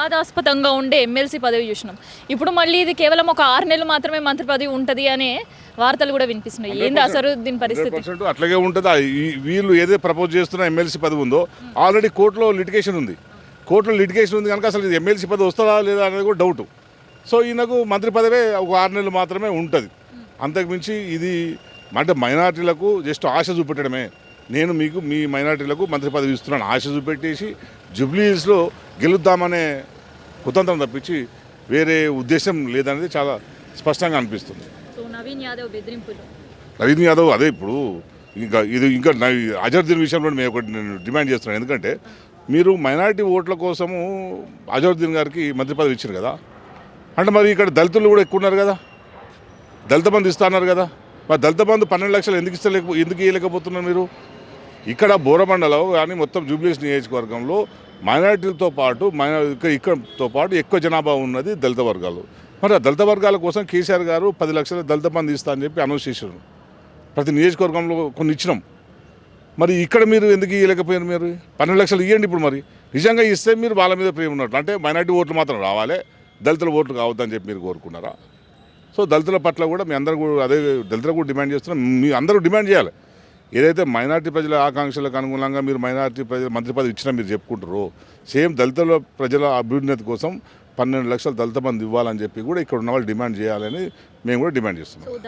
వివాదాస్పదంగా ఉండే ఎమ్మెల్సీ పదవి చూసినాం. ఇప్పుడు మళ్ళీ ఇది కేవలం ఒక 6 నెలలు మాత్రమే మంత్రి పదవి ఉంటుంది అనే వార్తలు కూడా వినిపిస్తున్నాయి. ఏంది అసలు దీని పరిస్థితి? 100% అట్లాగే ఉంటుంది. వీళ్ళు ఏదైతే ప్రపోజ్ చేస్తున్న ఎమ్మెల్సీ పదవి ఉందో ఆల్రెడీ కోర్టులో లిటిగేషన్ ఉంది. కనుక అసలు ఇది ఎమ్మెల్సీ పదవి వస్తుందా లేదా అనేది కూడా డౌట్. సో ఈయనకు మంత్రి పదవే ఒక 6 నెలలు మాత్రమే ఉంటుంది. అంతకుమించి ఇది అంటే మైనార్టీలకు జస్ట్ ఆశ చూపెట్టడమే. నేను మీకు మీ మైనార్టీలకు మంత్రి పదవి ఇస్తున్నాను ఆశ చూపెట్టేసి జూబ్లీస్లో గెలుద్దామనే కుతంత్రం తప్పించి వేరే ఉద్దేశం లేదనేది చాలా స్పష్టంగా అనిపిస్తుంది. సో నవీన్ యాదవ్ బెదిరింపులు, నవీన్ యాదవ్ అదే ఇప్పుడు ఇంకా అజరుద్దీన్ విషయంలో మేము ఒకటి నేను డిమాండ్ చేస్తున్నాను. ఎందుకంటే మీరు మైనారిటీ ఓట్ల కోసము అజరుద్దీన్ గారికి మంత్రి పదవి ఇచ్చారు కదా, అంటే మరి ఇక్కడ దళితులు కూడా ఎక్కువ ఉన్నారు కదా, దళిత బంధు ఇస్తా అన్నారు కదా, మరి దళిత బంధు 12 లక్షలు ఎందుకు ఇవ్వలేకపోతున్నారు మీరు? ఇక్కడ బోరబండలో కానీ మొత్తం జూబ్లీస్ నియోజకవర్గంలో మైనారిటీలతో పాటు ఇక్కడతో పాటు ఎక్కువ జనాభా ఉన్నది దళిత వర్గాలు. మరి ఆ దళిత వర్గాల కోసం కేసీఆర్ గారు 10 లక్షల దళిత బంధు ఇస్తా అని చెప్పి అనౌన్స్ చేశారు. ప్రతి నియోజకవర్గంలో కొన్ని ఇచ్చినాం. మరి ఇక్కడ మీరు ఎందుకు ఇవ్వలేకపోయారు? మీరు 12 లక్షలు ఇవ్వండి. ఇప్పుడు మరి నిజంగా ఇస్తే మీరు వాళ్ళ మీద ప్రేమ ఉన్నట్లు, అంటే మైనారిటీ ఓట్లు మాత్రం రావాలి, దళితుల ఓట్లు కావద్దని చెప్పి మీరు కోరుకున్నారా? సో దళితుల పట్ల కూడా మీ అందరూ కూడా అదే దళితులు కూడా డిమాండ్ చేస్తున్నాం. మీ అందరూ డిమాండ్ చేయాలి. ఏదైతే మైనారిటీ ప్రజల ఆకాంక్షలకు అనుగుణంగా మీరు మైనారిటీ ప్రజల మంత్రి పదవి ఇచ్చినా మీరు చెప్పుకుంటారు, సేమ్ దళితుల ప్రజల అభ్యున్నతి కోసం 12 లక్షల దళిత బంధు ఇవ్వాలని చెప్పి కూడా ఇక్కడ ఉన్న వాళ్ళు డిమాండ్ చేయాలని మేము కూడా డిమాండ్ చేస్తున్నాం.